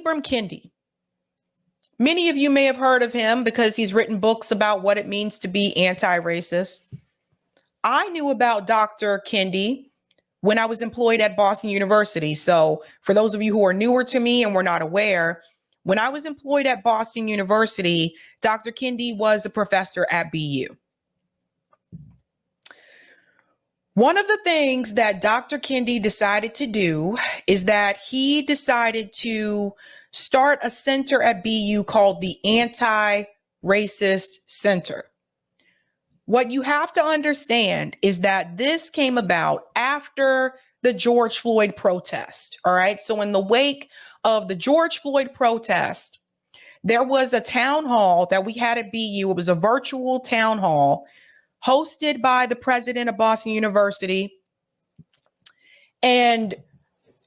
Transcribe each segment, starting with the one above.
Ibram Kendi. Many of you may have heard of him because he's written books about what it means to be anti-racist. I knew about Dr. Kendi when I was employed at Boston University. So for those of you who are newer to me and were not aware, when I was employed at Boston University, Dr. Kendi was a professor at BU. One of the things that Dr. Kendi decided to do is that he decided to start a center at BU called the Anti-Racist Center. What you have to understand is that this came about after the George Floyd protest. All right. So in the wake of the George Floyd protest, there was a town hall that we had at BU. It was a virtual town hall hosted by the president of Boston University. And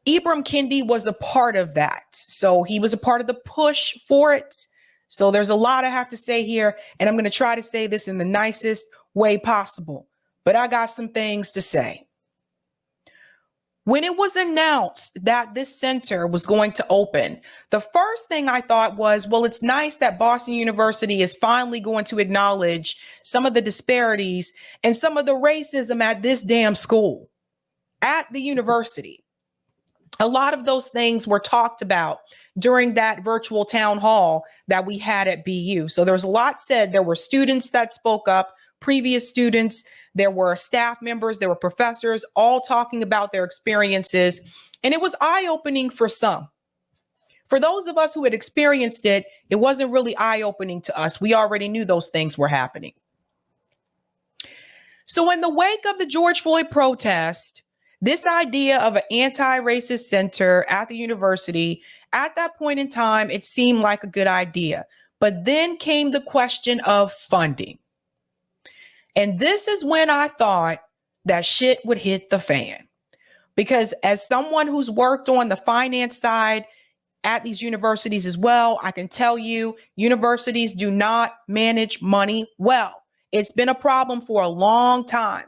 Ibram Kendi was a part of that. So he was a part of the push for it. So there's a lot I have to say here, and I'm going to try to say this in the nicest way possible, but I got some things to say. When it was announced that this center was going to open, the first thing I thought was, well, it's nice that Boston University is finally going to acknowledge some of the disparities and some of the racism at this damn school, at the university. A lot of those things were talked about during that virtual town hall that we had at BU. So there was a lot said. There were students that spoke up, previous students, there were staff members, there were professors, all talking about their experiences. And it was eye-opening for some. For those of us who had experienced it, it wasn't really eye-opening to us. We already knew those things were happening. So in the wake of the George Floyd protest, this idea of an anti-racist center at the university, at that point in time, it seemed like a good idea. But then came the question of funding. And this is when I thought that shit would hit the fan. Because as someone who's worked on the finance side at these universities as well, I can tell you universities do not manage money well. It's been a problem for a long time.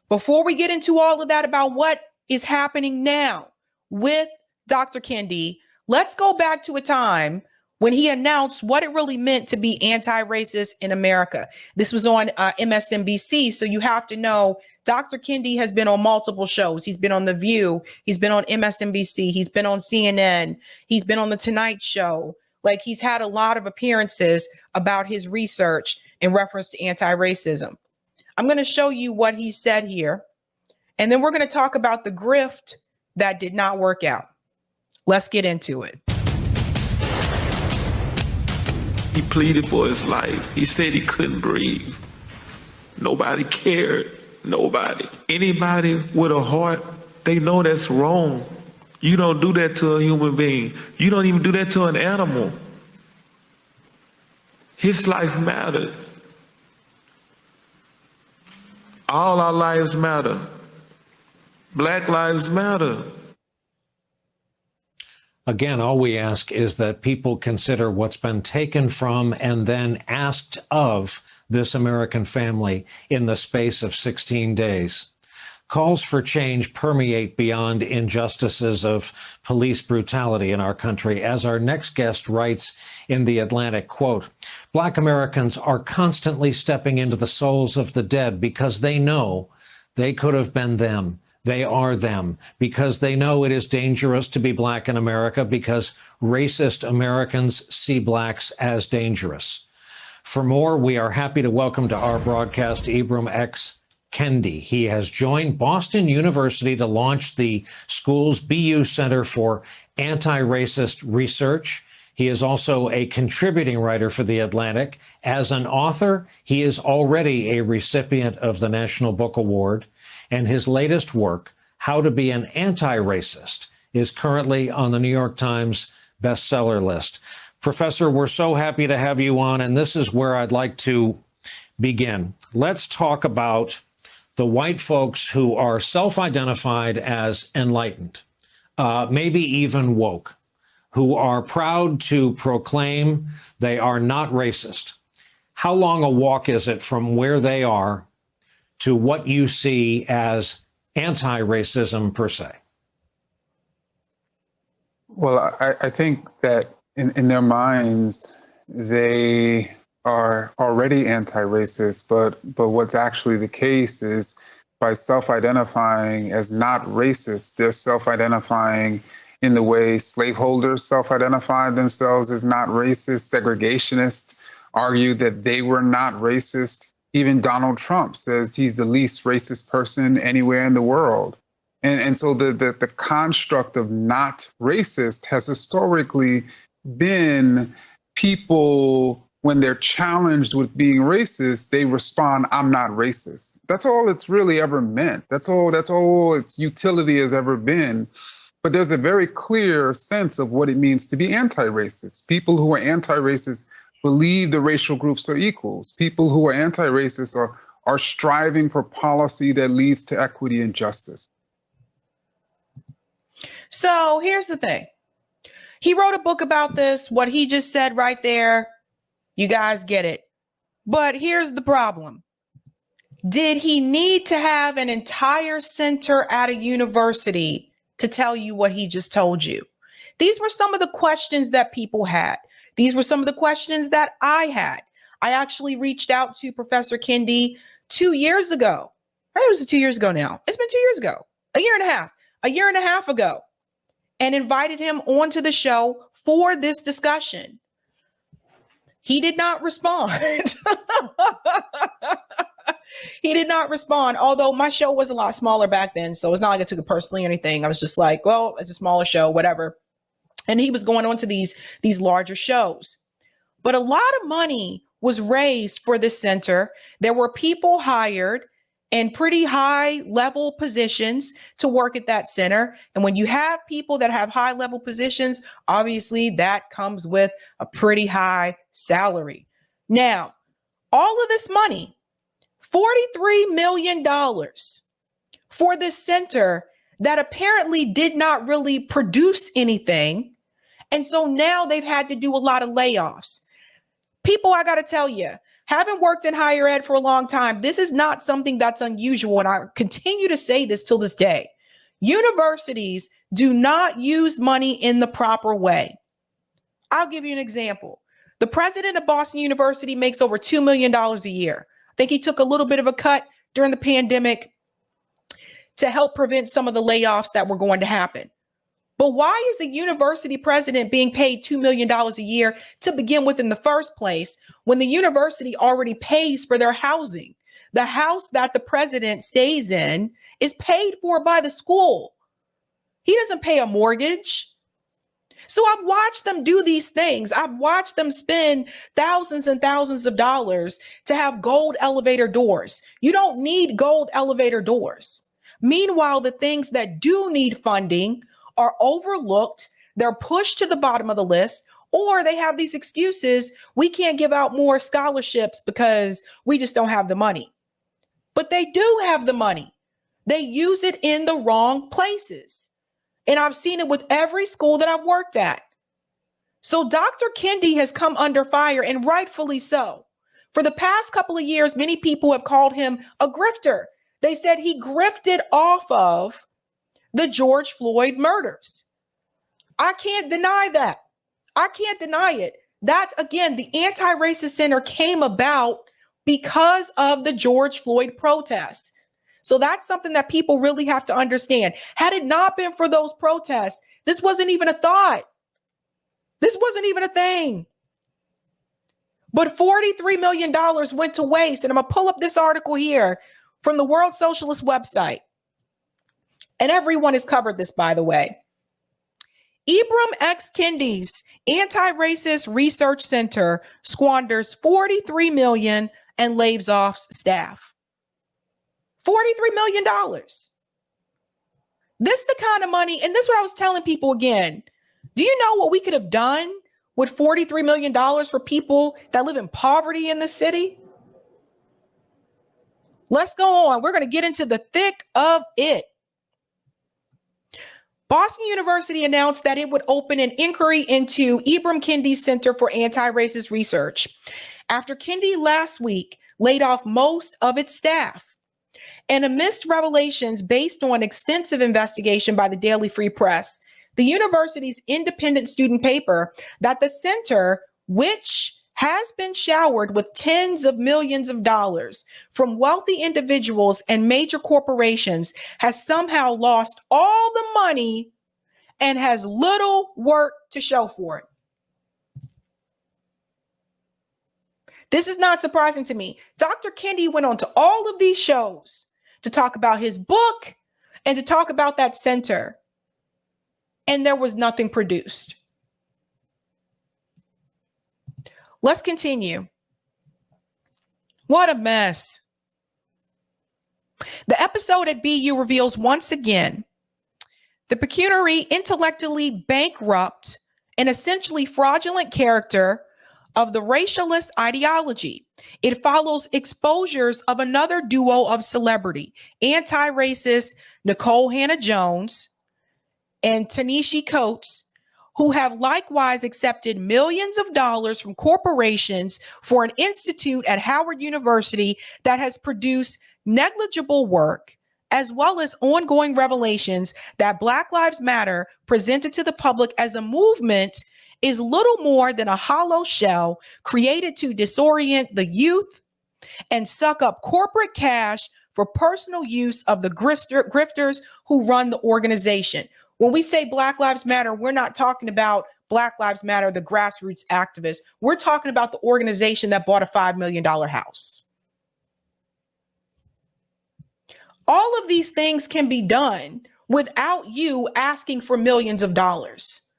Before we get into all of that about what is happening now with Dr. Kendi, let's go back to a time when he announced what it really meant to be anti-racist in America. This was on MSNBC. So you have to know Dr. Kendi has been on multiple shows. He's been on The View. He's been on MSNBC. He's been on CNN. He's been on The Tonight Show. Like, he's had a lot of appearances about his research in reference to anti-racism. I'm going to show you what he said here. And then we're going to talk about the grift that did not work out. Let's get into it. He pleaded for his life. He said he couldn't breathe. Nobody cared. Nobody. Anybody with a heart, they know that's wrong. You don't do that to a human being. You don't even do that to an animal. His life mattered. All our lives matter. Black lives matter. Again, all we ask is that people consider what's been taken from and then asked of this American family in the space of 16 days. Calls for change permeate beyond injustices of police brutality in our country. As our next guest writes in The Atlantic, quote, Black Americans are constantly stepping into the souls of the dead because they know they could have been them. They are them, because they know it is dangerous to be Black in America, because racist Americans see Blacks as dangerous. For more, we are happy to welcome to our broadcast Ibram X. Kendi. He has joined Boston University to launch the school's BU Center for Anti-Racist Research. He is also a contributing writer for The Atlantic. As an author, he is already a recipient of the National Book Award. And his latest work, How to Be an Anti-Racist, is currently on the New York Times bestseller list. Professor, we're so happy to have you on, and this is where I'd like to begin. Let's talk about the white folks who are self-identified as enlightened, maybe even woke, who are proud to proclaim they are not racist. How long a walk is it from where they are to what you see as anti-racism per se? Well, I think that in their minds, they are already anti-racist, but what's actually the case is by self-identifying as not racist, they're self-identifying in the way slaveholders self-identified themselves as not racist. Segregationists argued that they were not racist. Even Donald Trump says he's the least racist person anywhere in the world. And so the construct of not racist has historically been people, when they're challenged with being racist, they respond, I'm not racist. That's all it's really ever meant. That's all its utility has ever been. But there's a very clear sense of what it means to be anti-racist. People who are anti-racist believe the racial groups are equals. People who are anti-racist are striving for policy that leads to equity and justice. So here's the thing. He wrote a book about this. What he just said right there, you guys get it. But here's the problem. Did he need to have an entire center at a university to tell you what he just told you? These were some of the questions that people had. These were some of the questions that I had. I actually reached out to Professor Kendi 2 years ago. It was 2 years ago now. It's been 2 years ago, a year and a half ago, and invited him onto the show for this discussion. He did not respond. He did not respond, although my show was a lot smaller back then. So it's not like I took it personally or anything. I was just like, well, it's a smaller show, whatever. And he was going on to these larger shows. But a lot of money was raised for this center. There were people hired in pretty high level positions to work at that center. And when you have people that have high level positions, obviously that comes with a pretty high salary. Now, all of this money, $43 million for this center that apparently did not really produce anything. And so now they've had to do a lot of layoffs. People, I got to tell you, having worked in higher ed for a long time, this is not something that's unusual. And I continue to say this till this day. Universities do not use money in the proper way. I'll give you an example. The president of Boston University makes over $2 million a year. I think he took a little bit of a cut during the pandemic to help prevent some of the layoffs that were going to happen. But why is a university president being paid $2 million a year to begin with in the first place when the university already pays for their housing? The house that the president stays in is paid for by the school. He doesn't pay a mortgage. So I've watched them do these things. I've watched them spend thousands and thousands of dollars to have gold elevator doors. You don't need gold elevator doors. Meanwhile, the things that do need funding are overlooked. They're pushed to the bottom of the list, or they have these excuses. We can't give out more scholarships because we just don't have the money. But they do have the money. They use it in the wrong places. And I've seen it with every school that I've worked at. So Dr. Kendi has come under fire, and rightfully so. For the past couple of years, many people have called him a grifter. They said he grifted off of the George Floyd murders. I can't deny that. I can't deny it. That, again, the Anti-Racist Center came about because of the George Floyd protests. So that's something that people really have to understand. Had it not been for those protests, this wasn't even a thought. This wasn't even a thing. But $43 million went to waste. And I'm going to pull up this article here from the World Socialist website. And everyone has covered this, by the way. Ibram X. Kendi's Anti-Racist Research Center squanders $43 million and lays off staff. $43 million. This is the kind of money, and this is what I was telling people again. Do you know what we could have done with $43 million for people that live in poverty in the city? Let's go on. We're going to get into the thick of it. Boston University announced that it would open an inquiry into Ibram Kendi's Center for Anti-Racist Research after Kendi last week laid off most of its staff. And amidst revelations based on extensive investigation by the Daily Free Press, the university's independent student paper that the center, which has been showered with tens of millions of dollars from wealthy individuals and major corporations, has somehow lost all the money and has little work to show for it. This is not surprising to me. Dr. Kendi went on to all of these shows to talk about his book and to talk about that center, and there was nothing produced. Let's continue. What a mess. The episode at BU reveals once again the pecuniary, intellectually bankrupt, and essentially fraudulent character of the racialist ideology. It follows exposures of another duo of celebrity, anti-racist Nicole Hannah-Jones and Ta-Nehisi Coates, who have likewise accepted millions of dollars from corporations for an institute at Howard University that has produced negligible work, as well as ongoing revelations that Black Lives Matter, presented to the public as a movement, is little more than a hollow shell created to disorient the youth and suck up corporate cash for personal use of the grifters who run the organization. When we say Black Lives Matter, we're not talking about Black Lives Matter, the grassroots activists. We're talking about the organization that bought a $5 million house. All of these things can be done without you asking for millions of dollars.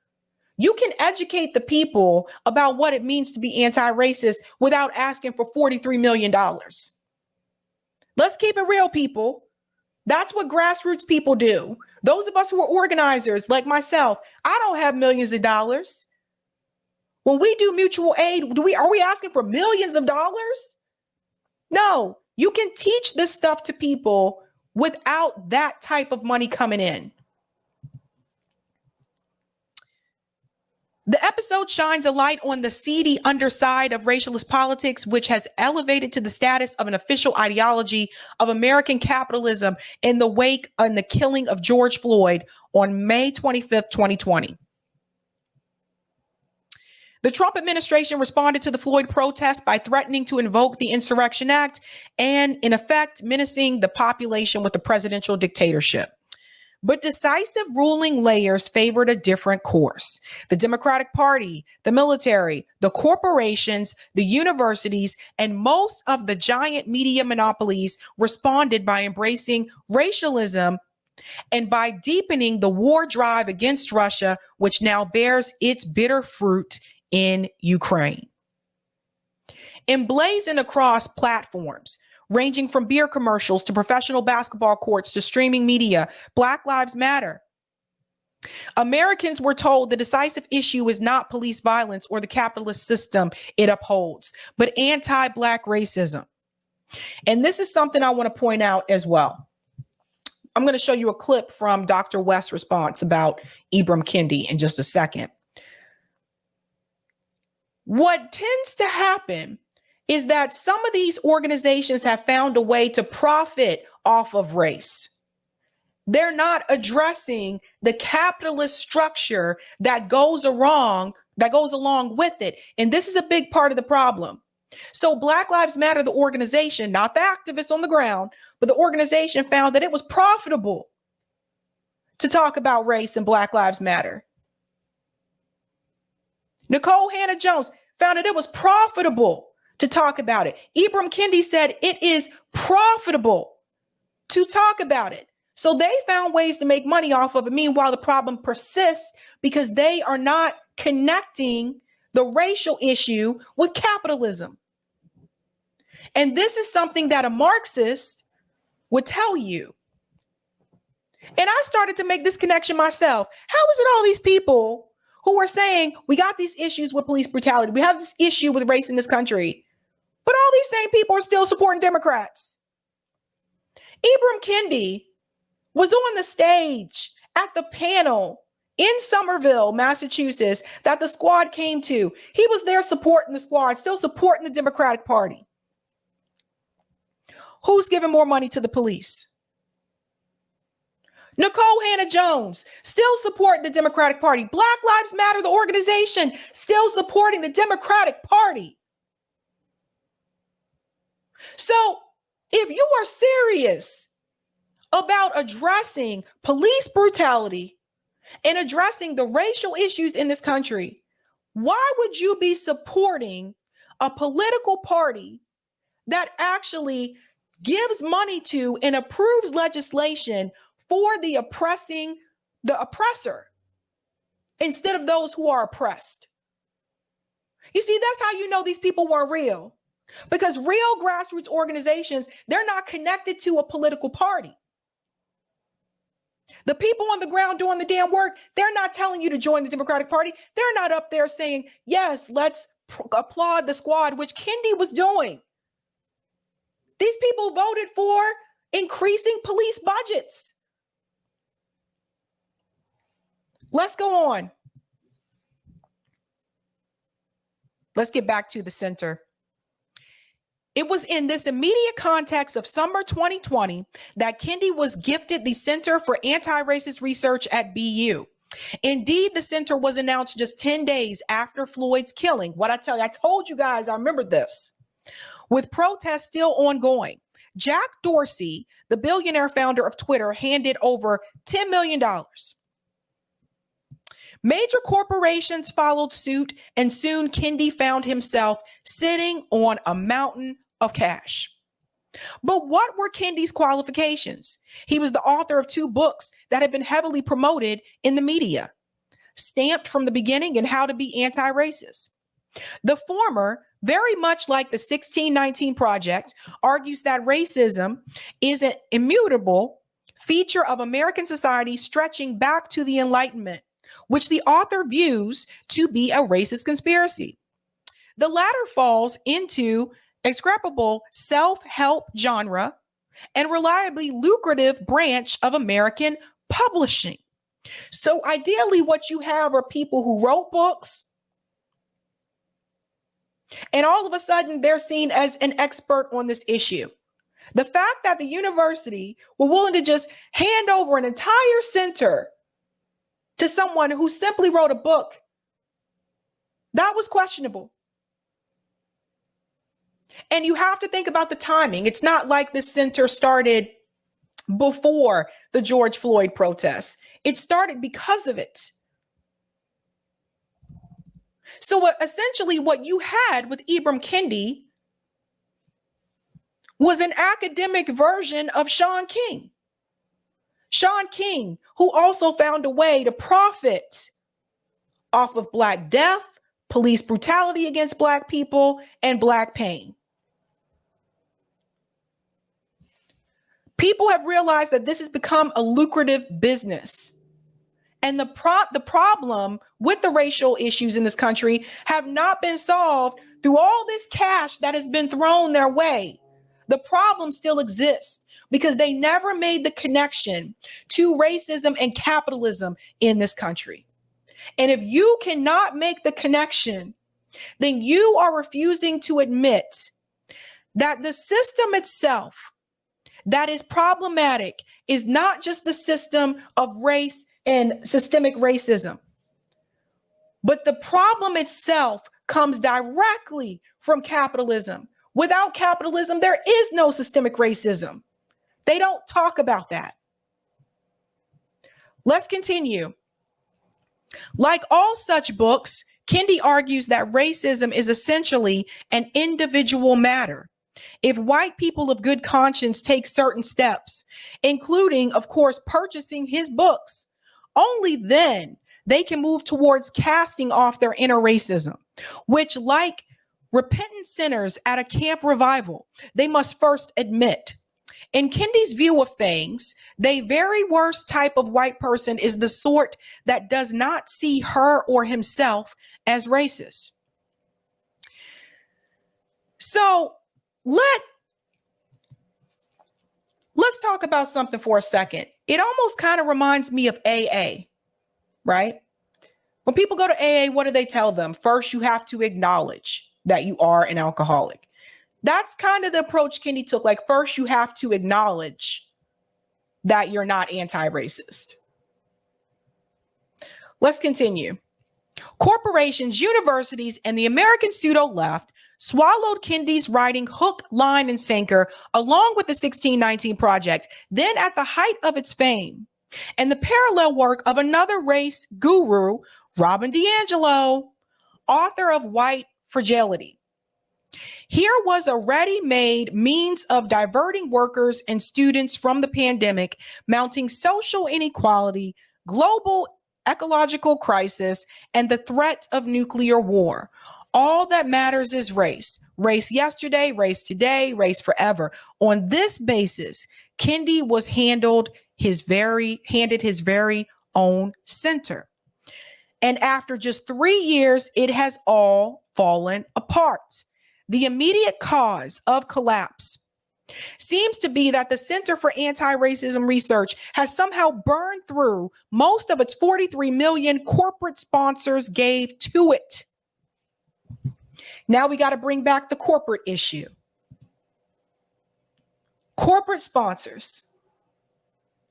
You can educate the people about what it means to be anti-racist without asking for $43 million. Let's keep it real, people. That's what grassroots people do. Those of us who are organizers like myself, I don't have millions of dollars. When we do mutual aid, are we asking for millions of dollars? No, you can teach this stuff to people without that type of money coming in. The episode shines a light on the seedy underside of racialist politics, which has elevated to the status of an official ideology of American capitalism in the wake of the killing of George Floyd on May 25th, 2020. The Trump administration responded to the Floyd protest by threatening to invoke the Insurrection Act and, in effect, menacing the population with a presidential dictatorship. But decisive ruling layers favored a different course. The Democratic Party, the military, the corporations, the universities, and most of the giant media monopolies responded by embracing racialism and by deepening the war drive against Russia, which now bears its bitter fruit in Ukraine. Emblazoned across platforms, ranging from beer commercials to professional basketball courts to streaming media, Black Lives Matter. Americans were told the decisive issue is not police violence or the capitalist system it upholds, but anti-Black racism. And this is something I want to point out as well. I'm going to show you a clip from Dr. West's response about Ibram Kendi in just a second. What tends to happen is that some of these organizations have found a way to profit off of race. They're not addressing the capitalist structure that goes along with it. And this is a big part of the problem. So Black Lives Matter, the organization, not the activists on the ground, but the organization found that it was profitable to talk about race and Black Lives Matter. Nicole Hannah-Jones found that it was profitable to talk about it. Ibram Kendi said it is profitable to talk about it. So they found ways to make money off of it. Meanwhile, the problem persists because they are not connecting the racial issue with capitalism. And this is something that a Marxist would tell you. And I started to make this connection myself. How is it all these people who are saying we got these issues with police brutality, we have this issue with race in this country, but all these same people are still supporting Democrats? Ibram Kendi was on the stage at the panel in Somerville, Massachusetts, that the squad came to. He was there supporting the squad, still supporting the Democratic Party. Who's giving more money to the police? Nicole Hannah-Jones still supporting the Democratic Party. Black Lives Matter, the organization, still supporting the Democratic Party. So if you are serious about addressing police brutality and addressing the racial issues in this country, why would you be supporting a political party that actually gives money to and approves legislation for the oppressor instead of those who are oppressed? You see, that's how you know these people weren't real. Because real grassroots organizations, they're not connected to a political party. The people on the ground doing the damn work, they're not telling you to join the Democratic Party. They're not up there saying, yes, let's applaud the squad, which Kendi was doing. These people voted for increasing police budgets. Let's go on. Let's get back to the center. It was in this immediate context of summer 2020 that Kendi was gifted the Center for Anti-Racist Research at BU. Indeed, the center was announced just 10 days after Floyd's killing. What I tell you, I told you guys, I remember this. With protests still ongoing, Jack Dorsey, the billionaire founder of Twitter, handed over $10 million. Major corporations followed suit, and soon Kendi found himself sitting on a mountain of cash. But what were Kendi's qualifications? He was the author of 2 books that had been heavily promoted in the media, Stamped from the Beginning and How to Be Anti-Racist. The former, very much like the 1619 Project, argues that racism is an immutable feature of American society stretching back to the Enlightenment, which the author views to be a racist conspiracy. The latter falls into execrable self-help genre and reliably lucrative branch of American publishing. So ideally, what you have are people who wrote books, and all of a sudden they're seen as an expert on this issue. The fact that the university were willing to just hand over an entire center to someone who simply wrote a book, that was questionable. And you have to think about the timing. It's not like this center started before the George Floyd protests. It started because of it. So essentially what you had with Ibram Kendi was an academic version of Shaun King. Shaun King, who also found a way to profit off of Black death, police brutality against Black people, and Black pain. People have realized that this has become a lucrative business. And the problem with the racial issues in this country have not been solved through all this cash that has been thrown their way. The problem still exists because they never made the connection to racism and capitalism in this country. And if you cannot make the connection, then you are refusing to admit that the system itself that is problematic is not just the system of race and systemic racism, but the problem itself comes directly from capitalism. Without capitalism, there is no systemic racism. They don't talk about that. Let's continue. Like all such books, Kendi argues that racism is essentially an individual matter. If white people of good conscience take certain steps, including, of course, purchasing his books, only then they can move towards casting off their inner racism, which, like repentant sinners at a camp revival, they must first admit. In Kendi's view of things, the very worst type of white person is the sort that does not see her or himself as racist. So let's talk about something for a second. It almost kind of reminds me of AA, right? When people go to AA, what do they tell them? First, you have to acknowledge that you are an alcoholic. That's kind of the approach Kendi took. Like, first, you have to acknowledge that you're not anti-racist. Let's continue. Corporations, universities, and the American pseudo-left swallowed Kendi's writing hook, line, and sinker, along with the 1619 Project, then at the height of its fame, and the parallel work of another race guru, Robin DiAngelo, author of White Fragility. Here was a ready-made means of diverting workers and students from the pandemic, mounting social inequality, global ecological crisis, and the threat of nuclear war. All that matters is race. Race yesterday, race today, race forever. On this basis, Kendi was handed his very own center. And after just 3 years, it has all fallen apart. The immediate cause of collapse seems to be that the Center for Anti-Racism Research has somehow burned through most of its 43 million corporate sponsors gave to it. Now we got to bring back the corporate issue. Corporate sponsors.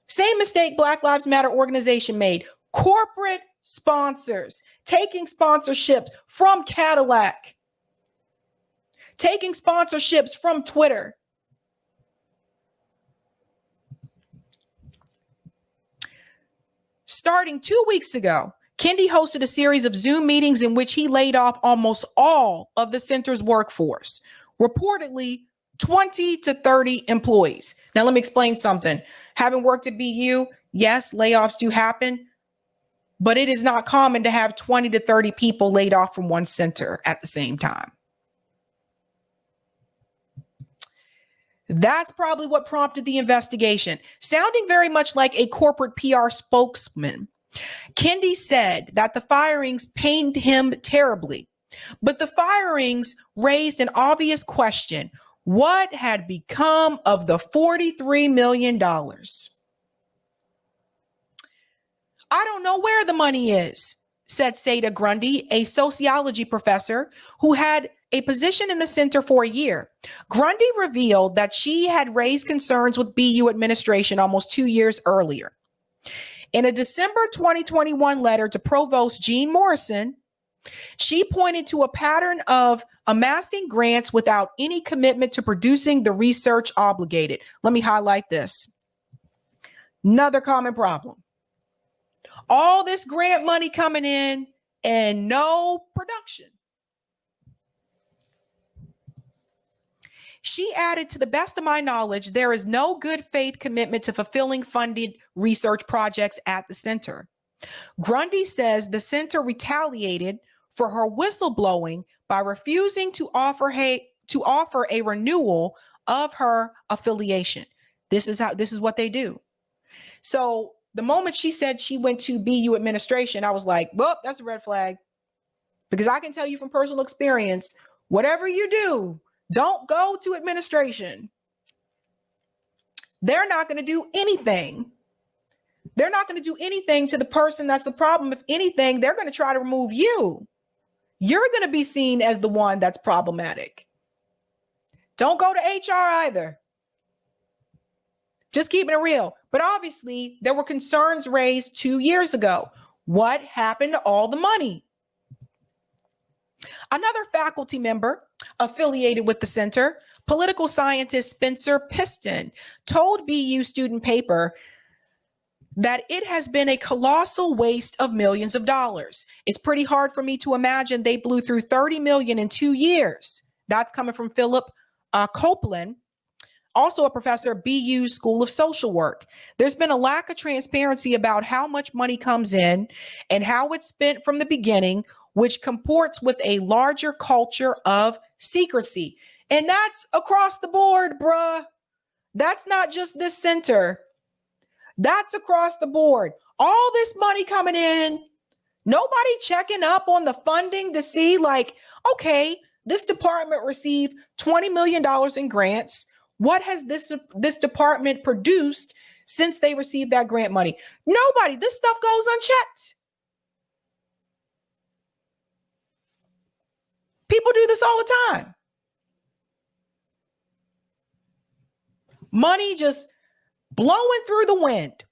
Same mistake Black Lives Matter organization made. Corporate sponsors taking sponsorships from Cadillac, taking sponsorships from Twitter. Starting 2 weeks ago, Kendi hosted a series of Zoom meetings in which he laid off almost all of the center's workforce, reportedly 20 to 30 employees. Now, let me explain something. Having worked at BU, yes, layoffs do happen, but it is not common to have 20 to 30 people laid off from one center at the same time. That's probably what prompted the investigation. Sounding very much like a corporate PR spokesman, Kendi said that the firings pained him terribly, but the firings raised an obvious question. What had become of the $43 million? I don't know where the money is, said Seda Grundy, a sociology professor who had a position in the center for a year. Grundy revealed that she had raised concerns with BU administration almost 2 years earlier. In a December 2021 letter to Provost Jean Morrison, she pointed to a pattern of amassing grants without any commitment to producing the research obligated. Let me highlight this. Another common problem. All this grant money coming in and no production. She added, to the best of my knowledge, there is no good faith commitment to fulfilling funded research projects at the center. Grundy says the center retaliated for her whistleblowing by refusing to offer a renewal of her affiliation. This is what they do. So the moment she said she went to BU administration, I was like, well, that's a red flag. Because I can tell you from personal experience, whatever you do, don't go to administration. They're not going to do anything. They're not going to do anything to the person that's the problem. If anything, they're going to try to remove you. You're going to be seen as the one that's problematic. Don't go to HR either. Just keeping it real. But obviously, there were concerns raised 2 years ago. What happened to all the money? Another faculty member affiliated with the center, political scientist Spencer Piston, told BU Student Paper that it has been a colossal waste of millions of dollars. It's pretty hard for me to imagine they blew through 30 million in 2 years. That's coming from Philip Copeland, also a professor at BU School of Social Work. There's been a lack of transparency about how much money comes in and how it's spent from the beginning, which comports with a larger culture of secrecy. And that's across the board, bruh. That's not just this center. That's across the board. All this money coming in, nobody checking up on the funding to see like, okay, this department received $20 million in grants. What has this department produced since they received that grant money? Nobody. This stuff goes unchecked. People do this all the time. Money just blowing through the wind.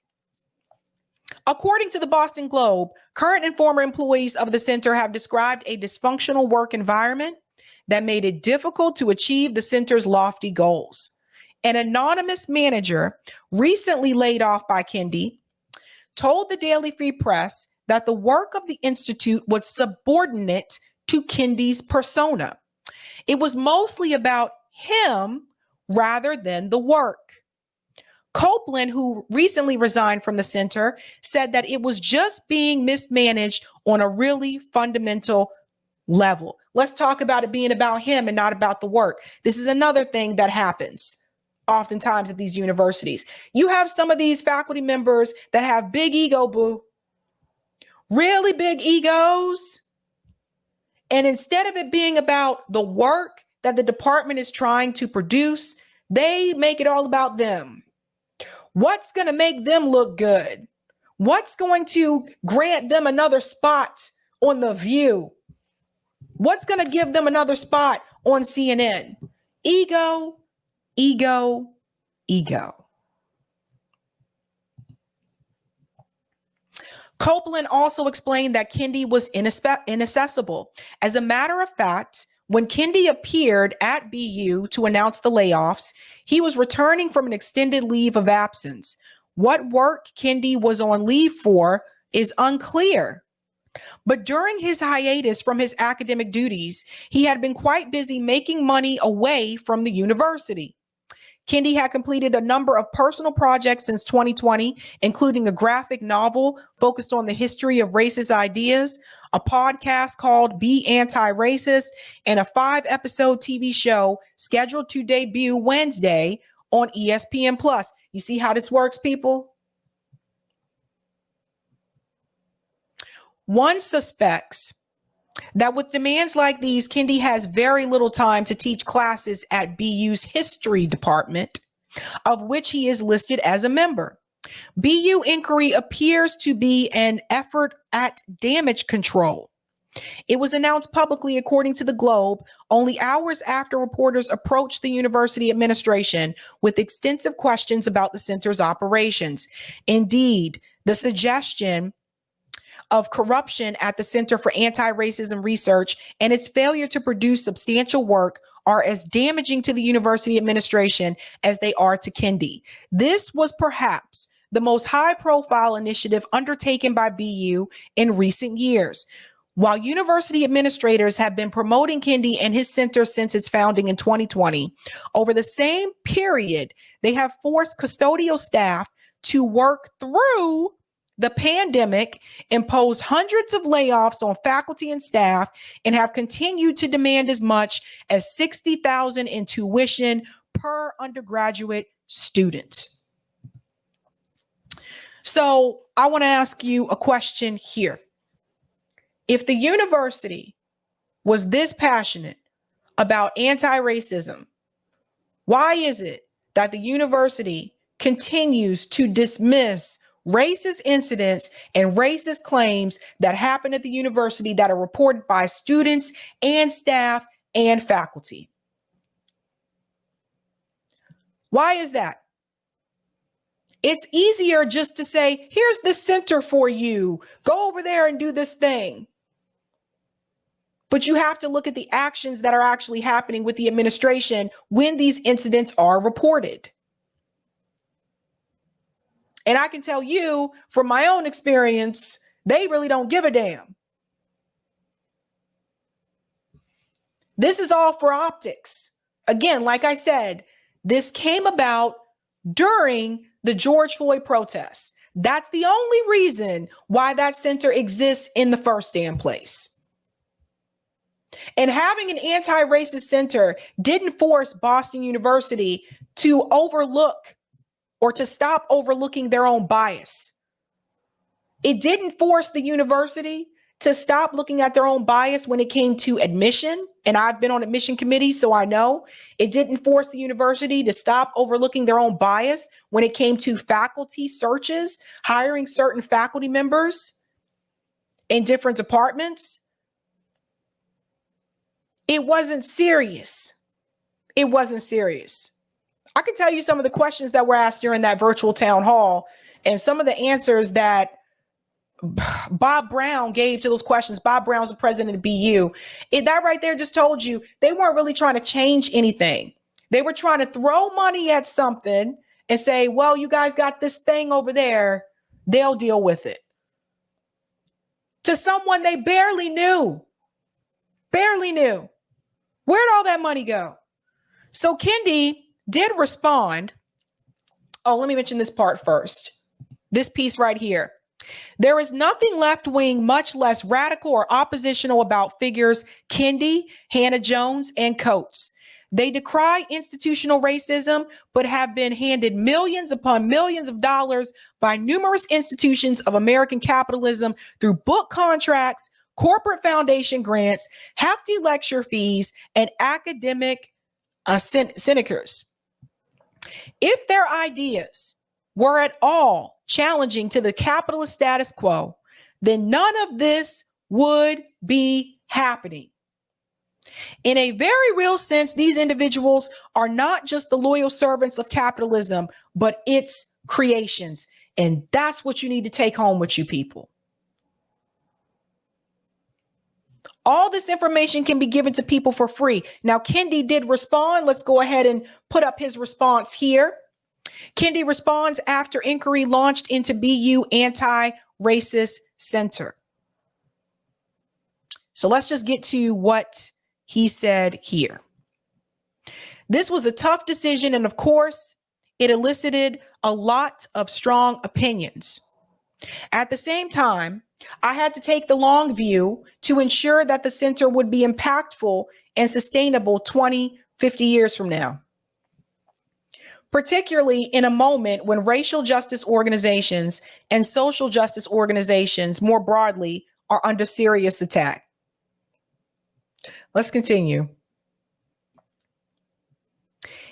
According to the Boston Globe, current and former employees of the center have described a dysfunctional work environment that made it difficult to achieve the center's lofty goals. An anonymous manager recently laid off by Kendi told the Daily Free Press that the work of the institute was subordinate to Kendi's persona. It was mostly about him rather than the work. Copeland, who recently resigned from the center, said that it was just being mismanaged on a really fundamental level. Let's talk about it being about him and not about the work. This is another thing that happens oftentimes at these universities. You have some of these faculty members that have big ego, boo. Really big egos. And instead of it being about the work that the department is trying to produce, they make it all about them. What's going to make them look good? What's going to grant them another spot on The View? What's going to give them another spot on CNN? Ego, ego, ego. Copeland also explained that Kendi was inaccessible. As a matter of fact, when Kendi appeared at BU to announce the layoffs, he was returning from an extended leave of absence. What work Kendi was on leave for is unclear. But during his hiatus from his academic duties, he had been quite busy making money away from the university. Kendi had completed a number of personal projects since 2020, including a graphic novel focused on the history of racist ideas, a podcast called Be Anti-Racist, and a 5-episode TV show scheduled to debut Wednesday on ESPN+. You see how this works, people? One suspects that with demands like these, Kendi has very little time to teach classes at BU's history department, of which he is listed as a member. BU inquiry appears to be an effort at damage control. It was announced publicly, according to the Globe, only hours after reporters approached the university administration with extensive questions about the center's operations. Indeed, the suggestion of corruption at the Center for Anti-Racism Research and its failure to produce substantial work are as damaging to the university administration as they are to Kendi. This was perhaps the most high-profile initiative undertaken by BU in recent years. While university administrators have been promoting Kendi and his center since its founding in 2020, over the same period, they have forced custodial staff to work through the pandemic, imposed hundreds of layoffs on faculty and staff, and have continued to demand as much as $60,000 in tuition per undergraduate student. So I want to ask you a question here. If the university was this passionate about anti-racism, why is it that the university continues to dismiss racist incidents and racist claims that happen at the university that are reported by students and staff and faculty? Why is that? It's easier just to say, here's the center for you. Go over there and do this thing. But you have to look at the actions that are actually happening with the administration when these incidents are reported. And I can tell you from my own experience, they really don't give a damn. This is all for optics. Again, like I said, this came about during the George Floyd protests. That's the only reason why that center exists in the first damn place. And having an anti-racist center didn't force Boston University to overlook or to stop overlooking their own bias. It didn't force the university to stop looking at their own bias when it came to admission. And I've been on admission committees, so I know it didn't force the university to stop overlooking their own bias when it came to faculty searches, hiring certain faculty members in different departments. It wasn't serious. It wasn't serious. I can tell you some of the questions that were asked during that virtual town hall and some of the answers that Bob Brown gave to those questions. Bob Brown's the president of BU. That right there just told you they weren't really trying to change anything. They were trying to throw money at something and say, well, you guys got this thing over there. They'll deal with it. To someone they barely knew. Barely knew. Where'd all that money go? So Kendi did respond. Oh, let me mention this part first. This piece right here. There is nothing left-wing, much less radical or oppositional about figures Kendi, Hannah Jones, and Coates. They decry institutional racism, but have been handed millions upon millions of dollars by numerous institutions of American capitalism through book contracts, corporate foundation grants, hefty lecture fees, and academic sinecures. If their ideas were at all challenging to the capitalist status quo, then none of this would be happening. In a very real sense, these individuals are not just the loyal servants of capitalism, but its creations. And that's what you need to take home with you people. All this information can be given to people for free. Now, Kendi did respond. Let's go ahead and put up his response here. Kendi responds after inquiry launched into BU Anti-Racist Center. So let's just get to what he said here. This was a tough decision, and of course, it elicited a lot of strong opinions. At the same time, I had to take the long view to ensure that the center would be impactful and sustainable 20, 50 years from now. Particularly in a moment when racial justice organizations and social justice organizations more broadly are under serious attack. Let's continue.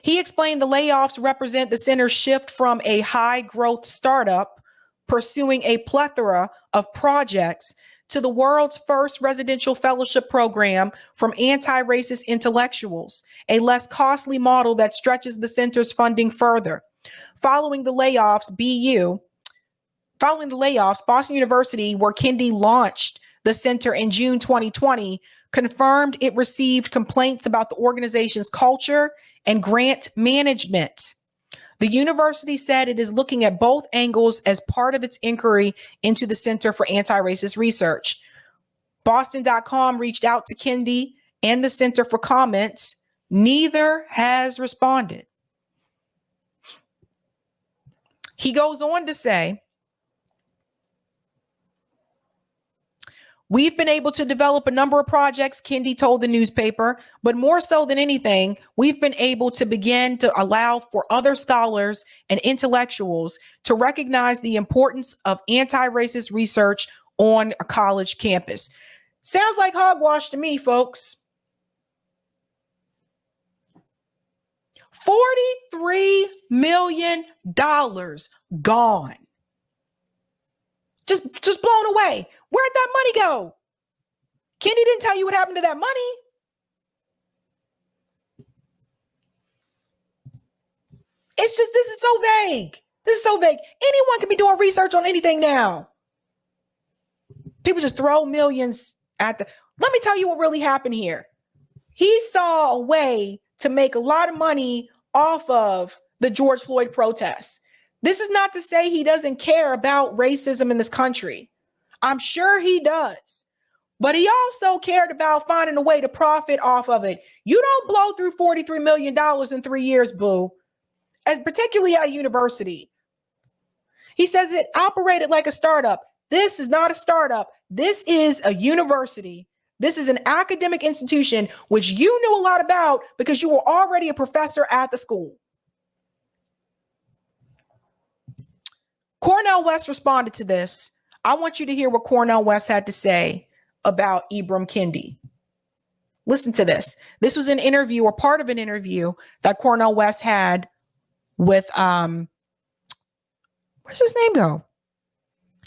He explained the layoffs represent the center's shift from a high growth startup pursuing a plethora of projects to the world's first residential fellowship program from anti-racist intellectuals, a less costly model that stretches the center's funding further. Following the layoffs, Boston University, where Kendi launched the center in June 2020, confirmed it received complaints about the organization's culture and grant management. The university said it is looking at both angles as part of its inquiry into the Center for Anti-Racist Research. Boston.com reached out to Kendi and the center for comments. Neither has responded. He goes on to say, we've been able to develop a number of projects, Kendi told the newspaper, but more so than anything, we've been able to begin to allow for other scholars and intellectuals to recognize the importance of anti-racist research on a college campus. Sounds like hogwash to me, folks. $43 million gone. Just blown away. Where'd that money go? Kendi didn't tell you what happened to that money. It's just, this is so vague. This is so vague. Anyone can be doing research on anything now. People just throw millions at the, let me tell you what really happened here. He saw a way to make a lot of money off of the George Floyd protests. This is not to say he doesn't care about racism in this country. I'm sure he does. But he also cared about finding a way to profit off of it. You don't blow through $43 million in 3 years, boo, as particularly at a university. He says it operated like a startup. This is not a startup. This is a university. This is an academic institution, which you knew a lot about because you were already a professor at the school. Cornel West responded to this. I want you to hear what Cornel West had to say about Ibram Kendi. Listen to this. This was an interview or part of an interview that Cornel West had with, where's his name go?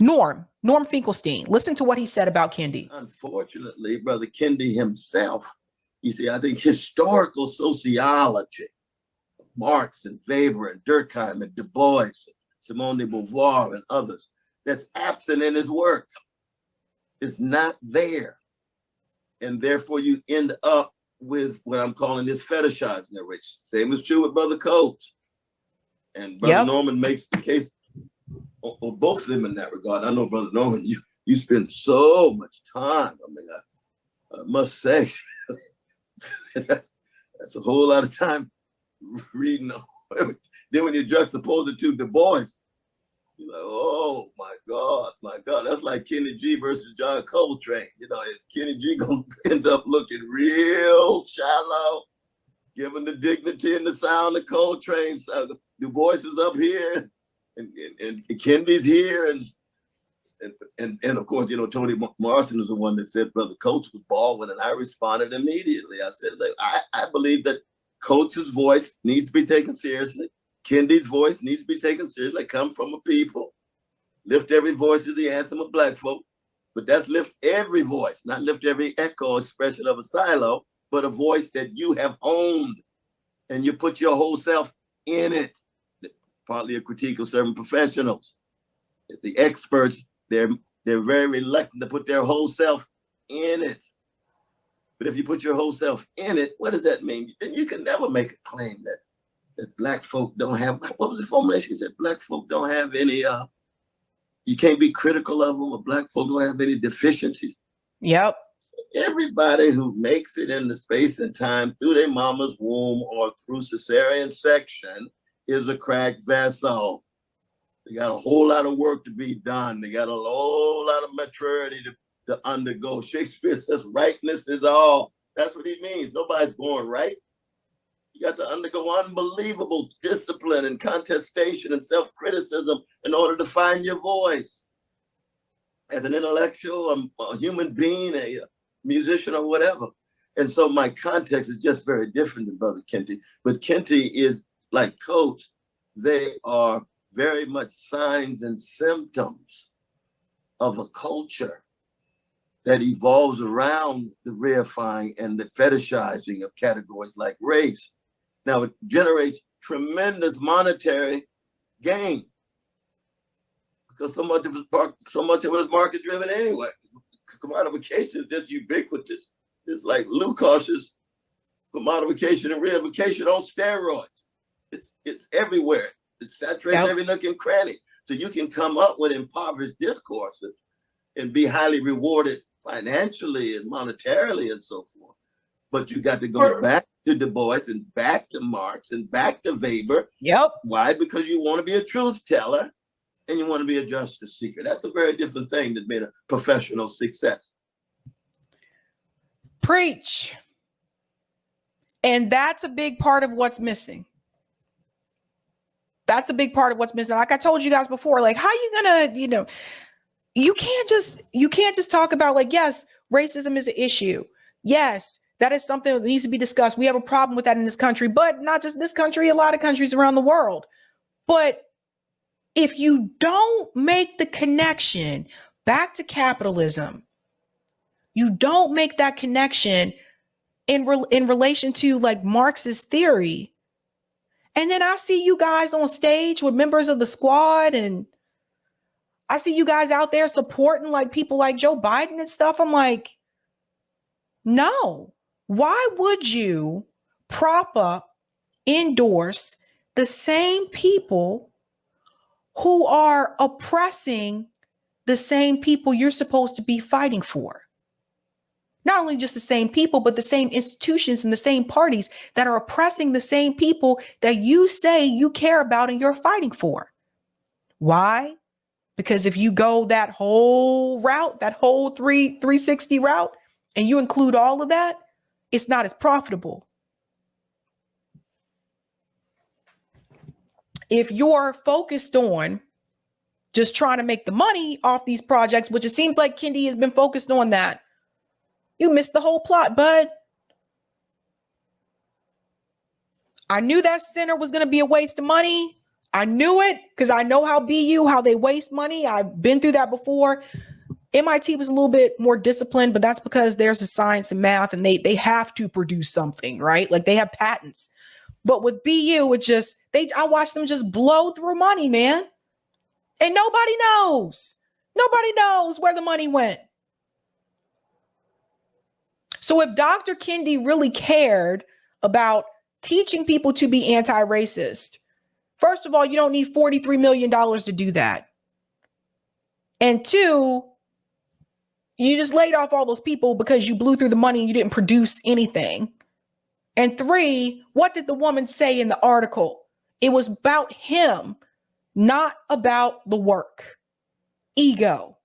Norm Finkelstein. Listen to what he said about Kendi. Unfortunately, Brother Kendi himself, you see, I think historical sociology Marx and Weber and Durkheim and Du Bois, Simone de Beauvoir and others, that's absent in his work. It's not there. And therefore you end up with what I'm calling this fetishizing of rich. Same is true with Brother Coates. And Brother Norman makes the case of both of them in that regard. I know, Brother Norman, you spend so much time. I mean, I must say, that's a whole lot of time reading. Then when you juxtapose it to Du Bois, you're like, oh my God. That's like Kenny G versus John Coltrane. You know, Kenny G gonna end up looking real shallow, given the dignity and the sound of Coltrane. Du Bois is up here, and Kendi's here, and of course, you know, Toni Morrison is the one that said Brother Coates was Baldwin, and I responded immediately. I said, like, I believe that Coates' voice needs to be taken seriously. Kendi's voice needs to be taken seriously. Come from a people. Lift every voice is the anthem of Black folk. But that's lift every voice, not lift every echo expression of a silo, but a voice that you have owned and you put your whole self in it. Partly a critique of certain professionals. The experts, they're very reluctant to put their whole self in it. But if you put your whole self in it, what does that mean? Then you can never make a claim that Black folk don't have, what was the formulation? He said Black folk don't have any, you can't be critical of them, or Black folk don't have any deficiencies. Yep. Everybody who makes it in the space and time through their mama's womb or through cesarean section is a cracked vessel. They got a whole lot of work to be done. They got a whole lot of maturity to undergo. Shakespeare says rightness is all. That's what he means. Nobody's born right. You got to undergo unbelievable discipline and contestation and self-criticism in order to find your voice. As an intellectual, a human being, a musician or whatever. And so my context is just very different than Brother Kendi. But Kendi is like Coates. They are very much signs and symptoms of a culture that evolves around the reifying and the fetishizing of categories like race. Now, it generates tremendous monetary gain because so much of it is market driven anyway. Commodification is just ubiquitous. It's like Lukash's commodification and reification on steroids. It's everywhere. It saturates every nook and cranny. So you can come up with impoverished discourses and be highly rewarded financially and monetarily and so forth. But you got to go back to Du Bois and back to Marx and back to Weber. Yep. Why? Because you want to be a truth teller and you want to be a justice seeker. That's a very different thing than being a professional success. Preach. And that's a big part of what's missing. That's a big part of what's missing. Like I told you guys before, like, how you gonna, you can't just talk about, like, yes, racism is an issue. Yes, that is something that needs to be discussed. We have a problem with that in this country, but not just this country, a lot of countries around the world. But if you don't make the connection back to capitalism, you don't make that connection in relation to like Marx's theory. And then I see you guys on stage with members of the squad, and I see you guys out there supporting like people like Joe Biden and stuff. I'm like, no, why would you prop up, endorse the same people who are oppressing the same people you're supposed to be fighting for? Not only just the same people, but the same institutions and the same parties that are oppressing the same people that you say you care about and you're fighting for. Why? Because if you go that whole route, that whole 360 route, and you include all of that, it's not as profitable. If you're focused on just trying to make the money off these projects, which it seems like Kendi has been focused on that, you missed the whole plot, bud. I knew that center was going to be a waste of money. I knew it because I know how they waste money. I've been through that before. MIT was a little bit more disciplined, but that's because there's a science and math and they have to produce something, right? Like they have patents. But with BU, I watched them just blow through money, man. And nobody knows. Nobody knows where the money went. So if Dr. Kendi really cared about teaching people to be anti-racist, first of all, you don't need $43 million to do that. And two, you just laid off all those people because you blew through the money and you didn't produce anything. And three, what did the woman say in the article? It was about him, not about the work. Ego.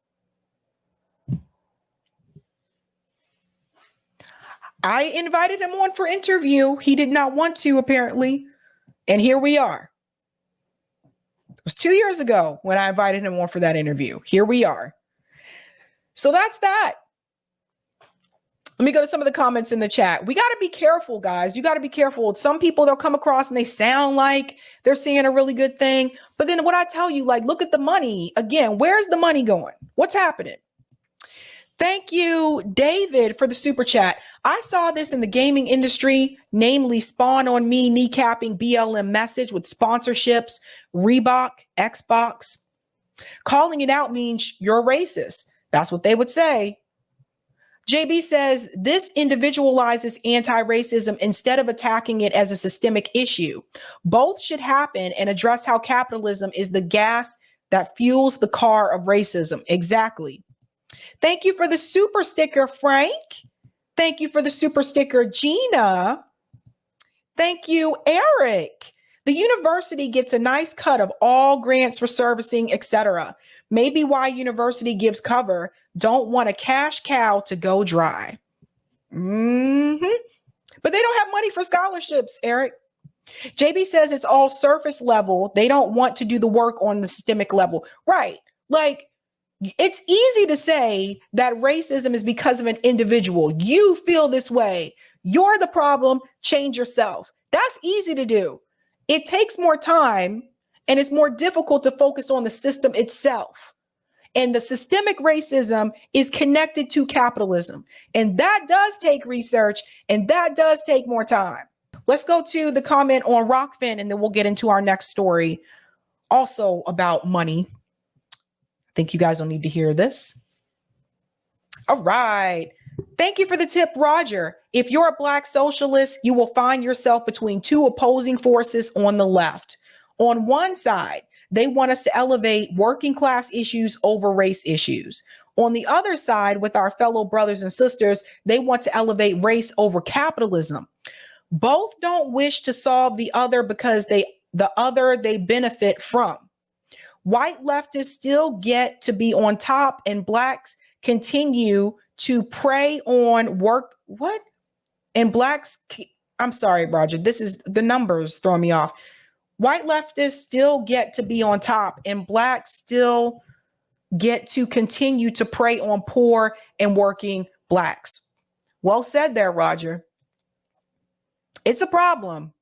I invited him on for interview. He did not want to, apparently. And here we are. It was 2 years ago when I invited him on for that interview. Here we are. So that's that. Let me go to some of the comments in the chat. We got to be careful, guys. You got to be careful. Some people, they'll come across and they sound like they're saying a really good thing. But then what I tell you, like, look at the money. Again, where's the money going? What's happening? Thank you, David, for the super chat. I saw this in the gaming industry, namely Spawn on Me kneecapping BLM message with sponsorships, Reebok, Xbox. Calling it out means you're racist. That's what they would say. JB says this individualizes anti-racism instead of attacking it as a systemic issue. Both should happen and address how capitalism is the gas that fuels the car of racism. Exactly. Thank you for the super sticker, Frank. Thank you for the super sticker, Gina. Thank you, Eric. The university gets a nice cut of all grants for servicing, etc. Maybe why university gives cover, don't want a cash cow to go dry. But they don't have money for scholarships, Eric. JB says it's all surface level. They don't want to do the work on the systemic level. Right. Like, it's easy to say that racism is because of an individual. You feel this way. You're the problem. Change yourself. That's easy to do. It takes more time and it's more difficult to focus on the system itself. And the systemic racism is connected to capitalism. And that does take research and that does take more time. Let's go to the comment on Rockfin and then we'll get into our next story, also about money. I think you guys don't need to hear this. All right. Thank you for the tip, Roger. If you're a Black socialist, you will find yourself between two opposing forces on the left. On one side, they want us to elevate working class issues over race issues. On the other side, with our fellow brothers and sisters, they want to elevate race over capitalism. Both don't wish to solve the other because the other they benefit from. White leftists still get to be on top and Blacks continue to prey on work. What? And Blacks, I'm sorry, Roger, this is the numbers throwing me off. White leftists still get to be on top and Blacks still get to continue to prey on poor and working Blacks. Well said there, Roger. It's a problem.